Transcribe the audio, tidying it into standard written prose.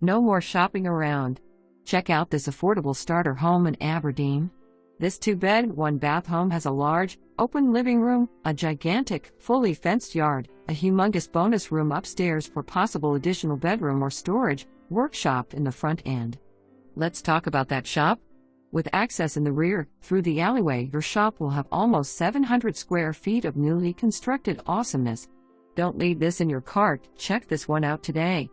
No more shopping around. Check out this affordable starter home in Aberdeen. This 2-bed, 1-bath home has a large, open living room, a gigantic, fully fenced yard, a humongous bonus room upstairs for possible additional bedroom or storage, workshop in the front end. Let's talk about that shop. With access in the rear, through the alleyway, your shop will have almost 700 square feet of newly constructed awesomeness. Don't leave this in your cart, check this one out today.